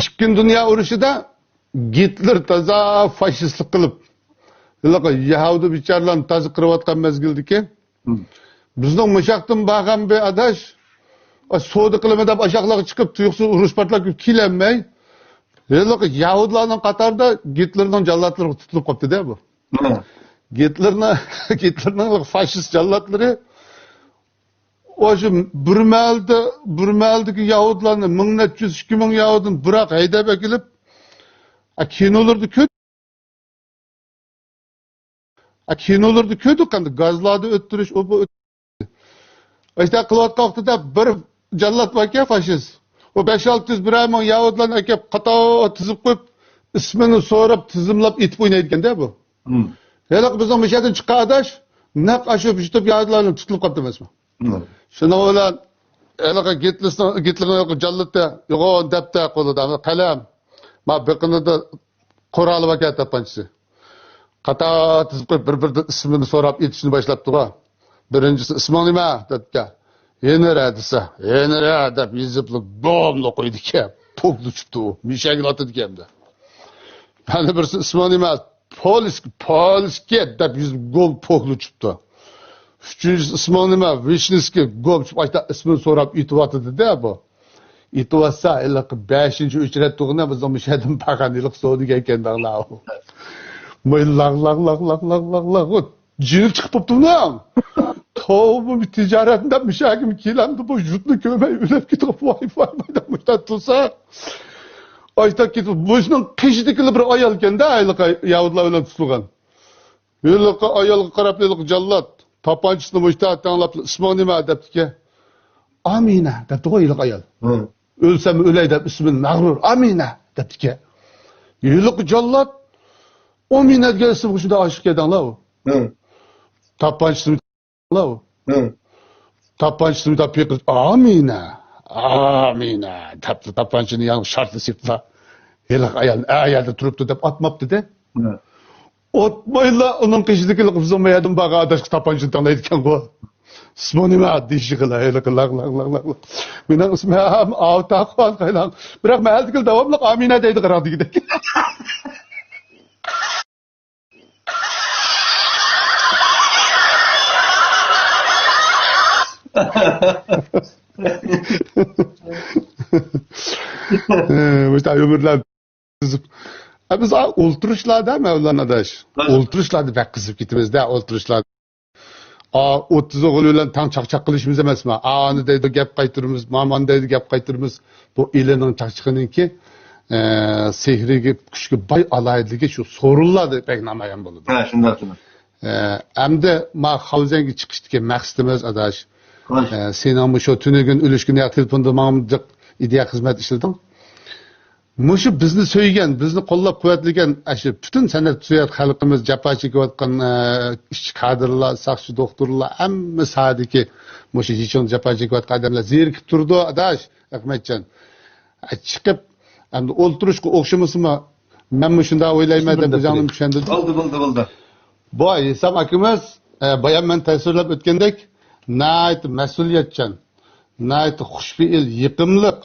İkinci Dünya Urushida Hitler taza faşistlik qilib, Yahudi bicharalarni tazi qirayotgan mezgildiki, bizning mushaqdan bag'an bir adash, so'da qilma deb ashaqlarga chiqib, tuyuqsiz urush patlab kelanmay, Yahudilarning qatorida Hitlerning jallotlari tutilib qolibdi-da bu. Hitlerning faşist jallotlari o'sha Burmaldagi Yahudilarni 1.200-2.000 Yahudini biroq haydab kelib, kinolarda ko'rdik qanday gazlarni o'ttirish, bu işte qilayotgan vaqtida bir jallod bor-ku faşist. O 5-600 birayman Yahudilarni akab qator tizib qo'yib, ismini so'rab, tizimlab etib o'ynaydi-da bu. Haliq bizning mishadin chiqqan adash, naq ashu bitib Yahudilarni tutilib qoldi emasmi? Shuning bilan Hitlerning jallodda yo'g'on daftar qo'lida qalam, ma biqinida qurol va tapanchasi. Qator tizib qo'yib bir-birdan ismini so'rab etishni boshlabdi-ku. Birinchisi isming nima debdi. Yenera desa, yenera deb yeziblik bomla qo'ydi-ki, pokni chiqdi. Mishagini otdi-ki. Mana birisi isming nima? Polski deb yezib gol pokni chiqdi. Üçüncüsü isming nima? Vishniski gol chiqib ayta ismini so'rab aytib-atdi-da bu. Aytib-atsa, 5-uchrat tug'na bizning mishadin paqanilik so'diga ekan dag'lar. Moy laq jinib chiqib qopdi-mi? To'g'ri bir tijoratda mishagim kelamdi bu yurtni ko'may o'lib ketib voy deb tursa. Ayta ketib, bo'shning qishidikli bir ayol ekanda, Yahudilar bilan tutilgan. Yo'liqqa ayolga qarab jallod tapanchisini bo'shda tanlab isming nima debdi-ki. Amina debdi qo'yliq ayol. O'lsam o'lay deb ismini mag'rur Amina debdi-ki. Yo'liq jallod Amina degan ism shunda oshiq ekanlar u. Tapanchisini Tapanchisini tapib Amina debdi tapanchini yana shartli sepla. Heliq ayolda turibdi deb atmabdi-da. Otmayla onun qishidiklik bizmayadin baqa adash tapanchini tanlaydi ekan-ku. İsmi nima deyishi qila, heliq laq. Mening ismim ham Avtaqon qaylan. Biroq mahaldagi davomli Amina deydi qaradigidak. Mesela ömürler biz ulturuşlarda Mevlana daş. Ulturuşlarda bak kızıp gitimiz de ulturuşlarda. 30 oğluyla tam çak kılışımız emasmi? Ani deydi gap qaytırımız, maman deydi gap qaytırımız. Bu ilinin çakçıkının ki sehriga kuchga boy alaydiligi shu so'rinladi pek namoyon bo'ladi. Ha, shunday. Endi ma havzanga chiqishga maqsadimiz adash. Sen ham shu tunugun o'lishgina telefonda menga ideya xizmat ishlading. Mushu bizni so'ygan, bizni qo'llab-quvvatlagan shu butun san'at suyat xalqimiz jafo chekayotgan ishchi kadrlar, saqchi doktorlar hamma sadiki mushu hechon jafo chekayotgan odamlar zerikib turdi adash Ahmadjon. Chiqib endi o'ltirishga o'xshamasmi? Men shunday o'ylayman deb o'zim tushundim. Bo'ldi. Bu Isom akamiz bayon men tasvirlab o'tgandek, nayt mas'uliyatchan, nayt xushfe'l, yiqimliq,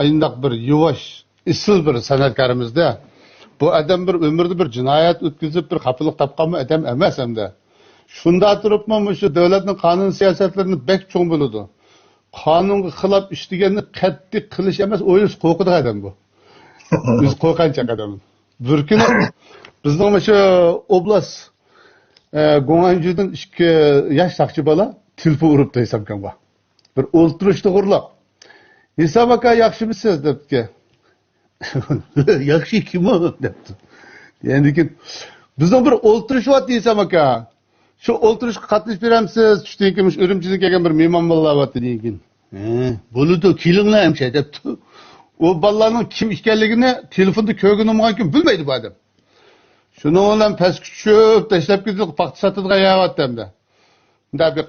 ayndaq bir yuvosh, isil bir san'atkarimizda. Bu odam bir umrda bir jinoyat o'tkazib, bir xafalık topgan odam emas hamda. Shunda turibmi, shu davlatning qonun siyosatlarini bek cho'ng bo'ladi. Qonunga xilof ishtiganni qattiq qilish emas, o'yish qo'rqidi odam bu. Biz qo'rqancha odam. Bir kuni bizning shu oblast Go'nganjudan 2 yosh saqchi bola telefon urib desam kan bor. Bir o'ltirishdi g'urlab. Isom aka yaxshimisiz debdi. Yaxshi kim o debdi. Endi ki bizning bir o'ltirishyapti Isom aka. Shu o'ltirishga qatnashib beramsiz? Tushdan keyin Urumchidan kelgan bir mehmon bo'lyapti degan. Bo'ladi, kelinglar hamsha debdi. O bolalarning kim ekanligini telefonda ko'rganimdan keyin bilmaydi bu odam. Şunu olan pes küçük tashlab ketib paxta sotadigan yeyapti. Bunda bir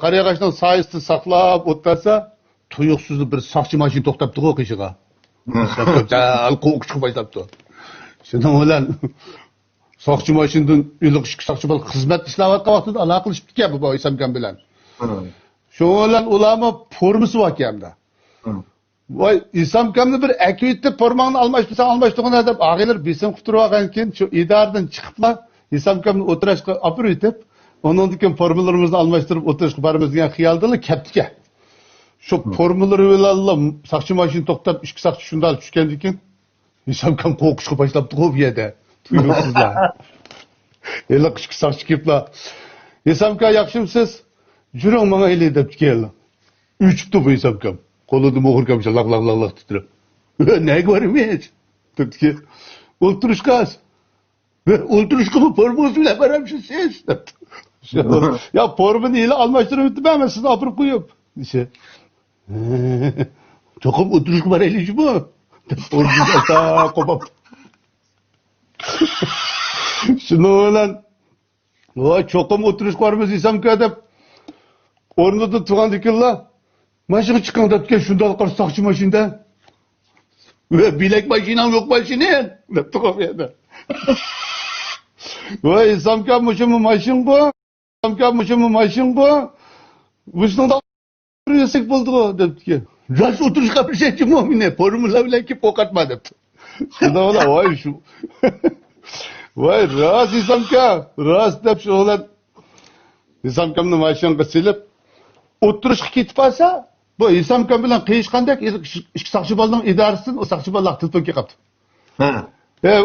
qarayğaşdan sayıstı saqlab o'tsa, tuyuqsiz bir saqchi mashina to'xtabdi qo'y qishiga. Qo'q chiqib aytibdi. Shuni olan saqchi mashinadan uliq saqchi bola xizmat ishlayotgan vaqtida aloqa qilishibdi bu Isom bilan. Shu olan ulama formasi bor ekan. Voy, isamkamni bir akvitni pormağını almashtirgan deb ağaylar besim qilib turgan keyin shu idardan chiqiblar isamkamni o'tirishga olib yetib, ondan keyin formalarimizni almashtirib o'tirishga boramiz degan xiyoldalar kaptiga. Shu formalar bilan saqchi mashina to'xtab, ikki saqchi shunday tushgandan keyin isamkam qo'rqishga boshlabdi bu yerda. Tuyuqsizlar. Eliq ikki saqchi keliblar. Isamka yaxshimisiz? Juring menga eli deb keldi. Uchibdi bu isamkam. Qo'lida mo'g'irkam laq titrab. Nega bormaysiz? Debdi. O'ltirishqas. O'ltirishqa formangiz bilan boramsiz siz debdi. Ya formani eli almashtirib o'tibman sizni olib qo'yib. Desa. Cho'qib o'tirishga boraylikmi? Formani ata qo'yib. Shuni bilan voy cho'qim o'tirishga bormiz desamka deb o'rnida turgan ekanlar. Mashina chiqqan debdi, shunday qarsoqchi mashinada. Bilek mashinam yo'q mashina deb turibdi. Voy isamka mashin bu. Isamka mashin bu. Bizning yesek bo'ldi debdi. Ras o'tirishga bir şey meni formula bilan kelib o'qatma debdi. Shunda ola voy shu. Voy ras isamka, ras deb shu ola isamkamni mashinaga silib o'tirishga ketib qolsa, bu isamkam bilan qiyishgandek ikki saqchi bolaning idorasidan o saqchi bolalar telefonga qapti. Ha.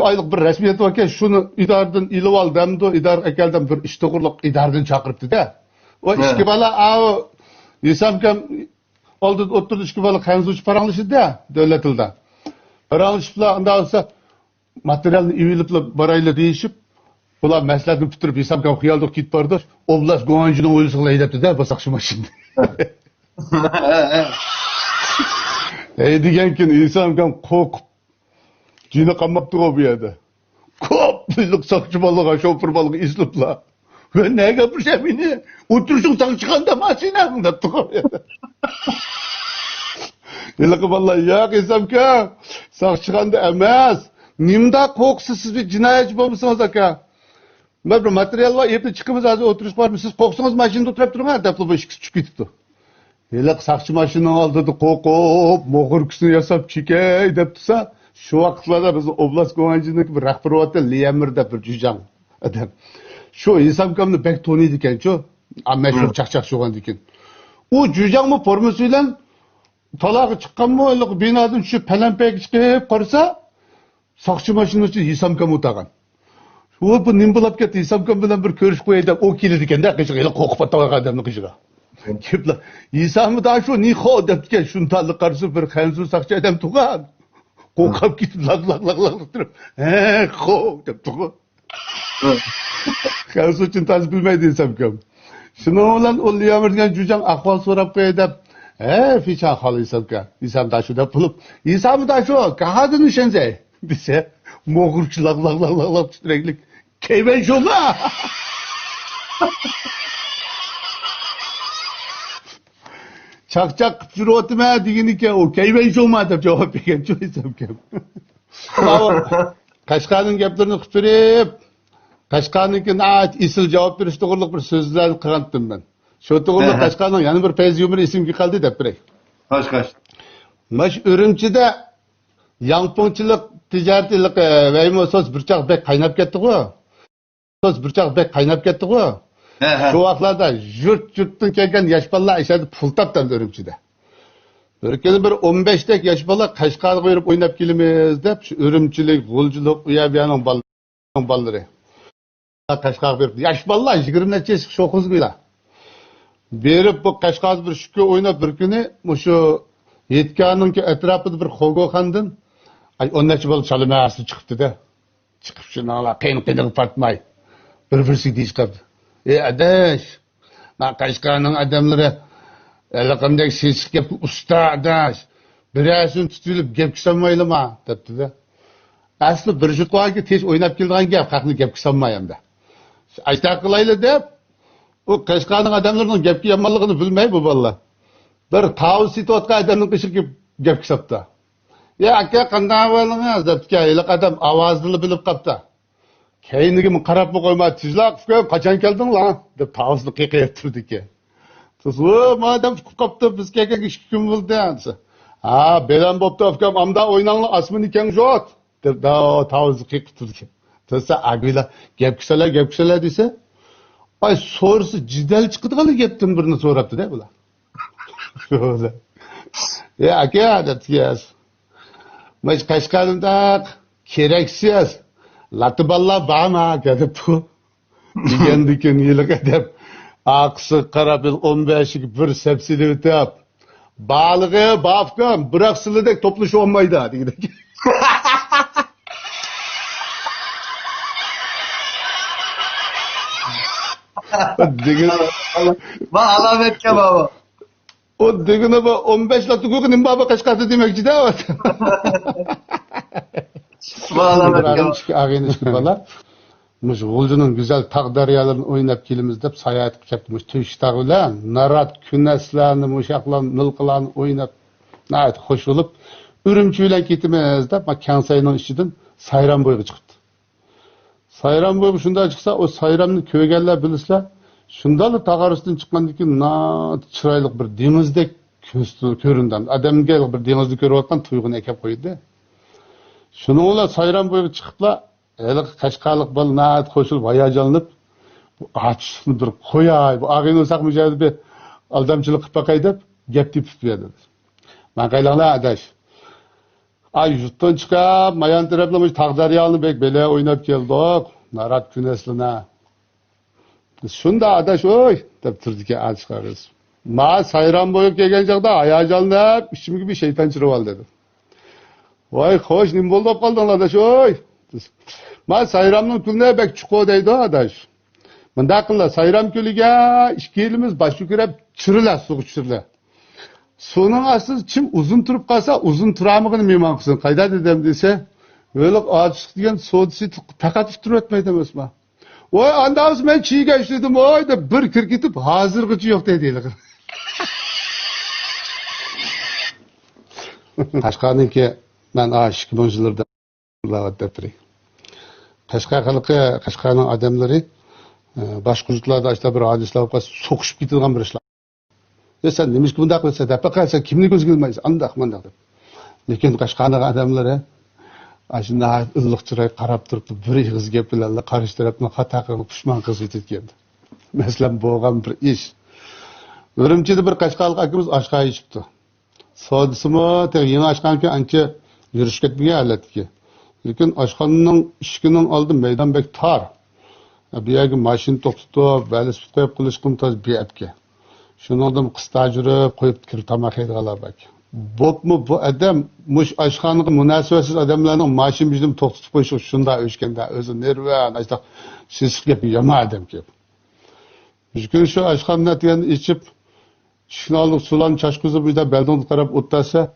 Aylık bir resmiyet varken şunu idardan ilib aldımdı, idar ekeldim bir iş to'g'riliq idardan chaqiribdi da. O ikki bola isamkam oldida o'tirdi, ikki bola qanzuchi paranglashdi davlat tilida. Paranglashiblar, unda olsa materialni iviliblar boraylar deyishib, ular maslahatni bitirib isamkam xiyolda ketib bordi. Oblast guvanchining o'yisiga haydabdi-da, bosaqchi mashina. Degan keyin isamkam qo'rqib Cini qammaptı o bir yerde. Kopyuluk sakçı balığa, şoför balığı izlipla. Ve ne yapmış emini? Oturuşun sakçıkan da masinem depti o bir yerde. Yılgı vallahi ya isamka, sakçıkan da emez. Nimda koksuz siz bir cinayetçi bulmuşsunuz aka. Ben bir materyal var, hepsi çıkımız azı oturuş var mı? Siz koksunuz maşinede oturup durma, depti bu işi çıkıp gitipti. Yılgı sakçı maşinin aldı kokup, moğurkusunu yasap çikey deptisa. Şu vaqtlarda biz oblast guvanchining bir rahbariyati Liyamir deb bir jujang adam. Shu isamkamni bek to'niydi ekan, shu mashhur chaqchaq sho'g'an ekan. U jujangmi formasi bilan talog'i chiqqanmi, binodan tushib palampay chiqib qarasa, soqchi mashinasi isamkam o'tagan. U bu nim bo'lib ketdi, isamkam bilan bir ko'rish qo'yay deb o keldi ekanda, qishga qo'rqib qolgan odamni qishga. Keplar, isamni da shu ni xo debdi, shunday qarshi bir xanzu soqchi odam turgan. Qo'rqib ketib laq turib, xo'p deb turib. Xavs uchun taz bilmaydi isamkam. Shuni bilan u Liyamir degan jujang ahvol so'rab qo'yay deb, ficha ahvol isamka. Isam da shu deb qilib, isam da shu, qahadin ishonsa, desa, mo'g'urchi laq titraylik. Keyben shoma. Çak yürütme digini ki o keyben şoma deb cevap bergan shu isamkam. Qashqarning gaplarini qilib, Qashqarniki isil javob berish to'g'riliq bir so'zlarni qilgandim men. Shu to'g'riliq Qashqarning yana bir fayz yumri esimga qoldi deb beray. Qashqar. Mash Urumchida yanponchilik tijoratilik va so'z burchaq bek qaynab ketdi-ku. So'z burchaq bek qaynab ketdi-ku. Şu vaqtlarda yurtdan kelgan yosh bolalar ishadi pul topdi Urumchida. Bir kuni bir 15 tek yosh bola Qashqarga berib o'ynab kelamiz deb Urumchilik, g'ulchilik, uyabiyaning bolalari. Qashqarga berib yosh bolalar 20 necha yash sho'qiz bilan. Berib bu Qashqarga bir shukka o'ynab bir kuni shu yetganning atrofida bir xo'goxandan 10 necha bola chalimasi chiqibdi-da. Chiqib shuna qiyin partmay. Bir-birsiga deyishqabdi. Adaş, Qashqarning adamlari qanday sesik gap usta adaş. Birasini tutilib gap qilsamaylarmi debdi-da. Asli bir jutqoga tez o'ynab kelgan gap, haqni gap qilsamayamda. Ayta qilaylar deb, u Qashqarning adamlarining gapga yomonligini bilmay bu bolalar. Bir tavus setayotgan odamning qishiga gap qilsapti. Aka qanday bo'ldingiz debdi, adam ovozini bilib qopti. Keyiniga qarab qo'yma, tizlaq qachon kelding lan deb tavusni qiqayib turdi-ki. Siz madam qopti, biz kelgan 2 kun bo'ldi desa. Ha, belan boptu afkam amda oynanlı asmın iken jot. Da tavuzu kektudu ki. Tasa agıyla gep küsele dese. Ay sorusu cidel çıktı kalı geptin birini soraptı de bula. Şöyle. Ya ake adet yes. Maç kaşkalımda gereksiz. Latıballa bağma gelip bu. Diken yıllık edep. Aksı karabil 15'lik bir sepsili ötep. Balığı bafkan bıraksılıdek topluş olmaydı hadi gidelim. Bak alamet kebabı. O degine bu 15 latı kokunin baba kaşkatı demekçi de var. Bak alamet kebabı. Ağayın işki bala. Gulcunun güzel tağdaryalarını oynap kelimiz dep sayat keptimiz tüyüştağ bilen narat küneslerini muşaklan nılkılan oynap nayet hoş olup ürümçü bilen ketimiz dep ma kansayının içinden sayran boyu çıktı. Sayran boyu şunda çıksa o sayranını köygeller bilisler şundalı tağarısından çıkmandıki na çıraylık bir denizde köründen adam gel bir denizde körüp atkan tuygunu ekep koydu. Şunu ola sayran boyu çıkıpla elik kaşkalık bal naat koşulup hayacanlanıp açısını bir koyay bu ağın olsak mücadele bir aldamçılık kıp bakay dep gep tepip verdi. Ben kaylağına adaş. Ay juttan çıkap mayan teraplamış tağdariyalını bek bele oynap geldik. Narat künesline. Şunda adaş oy dep turdiki aç çıkarız. Ma sayran boyup gelgen çağda hayacanlanıp işim gibi şeytan çırıp al dedi. Vay hoş nim boldu kaldın adaş oy. Ma sayramның külüne bek çuko deydi adaş. Mında kılla sayram külüge işkilimiz başı kürep çırıla suğu çırıla. Sonun asıl çim uzun turup kalsa uzun turamıgını meyman kısın. Kayda dedem dese öyle ağaçlık diyen soğutusu takatıp dur etmeydi Osman. Oy andağız men çiğ geçtirdim oy da bir kirkitip hazır gıcı yok dedi. Kaşkanın ki ben aşık monjılarda lavat depri. Kaşkanın adamları başka yurtlarda işte bir hadisler sokuşup gidilen bir işler. Ya sen demiş ki bunda kılsa da bakar sen kimlik özgürmeyiz andak mandak. Lekin Kaşkanın adamları aşında ıllık çıray qarap turuptu bir kız geplerle karıştırıp hata kılıp pişman kız yetişkendi. Mesela boğan bir iş. Ürümçide bir Kaşkanlık akımız aşka içipti. Sodisi mi tek yeni aşkanki anca yürüyüş ketmeye aletki. Lekin aşkanının işkinin aldı meydan bek tar. Bir yerge maşin toxtup, bəlis koyup kılışkın taz bir epke. Şunu adam kısta jürüp koyup kirip tamak eydigalar bak. Bopmu bu adam muş aşkanlığı münasibetsiz adamlarının maşin bizim toxtup koyuşu şunda öşkende özü nerven açta sesik yapıyor yama adam ki. Şükür şu aşkanına diyen içip şınalık sulan çaşkızı bir de belden tutarıp uttasa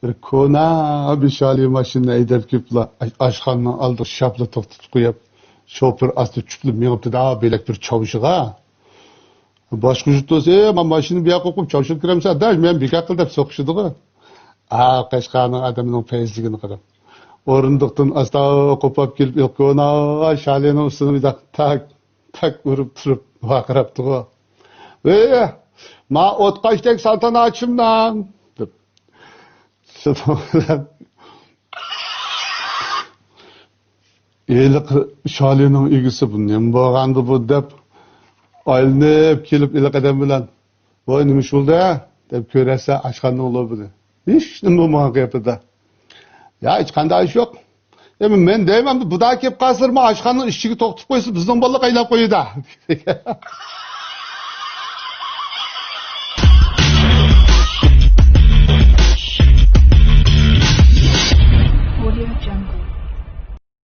bir kona bir şali maşinine edip kipla aşkanına aldık şapla toxtup koyup şoför astı çüplü meyaptı da belek bir çavuşuğa. Başka yurtta olsa ben maşını bir yak okup çavuşup kiremse da ben bir akıl dep sokuşudu. Kaşkanın adamının feyizligini qarab. Orunduktan asta kopap kelip ilkona şaleni üstüne bir tak vurup turup vaqıraptı o. Ma ot kaçtek saltana açımdan. Elik şalinin ilgisi bu nem boğandı bu dep aylanıp kelip elik adam bilen voy nima şulda deb ko'rasa aşkanning olabilir. Hiç nima bo'lmagan gapida. Ya hech qanday ish yo'q. Men deyman bu da kelib qasirma aşkanning ishiga to'xtatib qo'ysa bizning bolalar qaylab qo'yadi.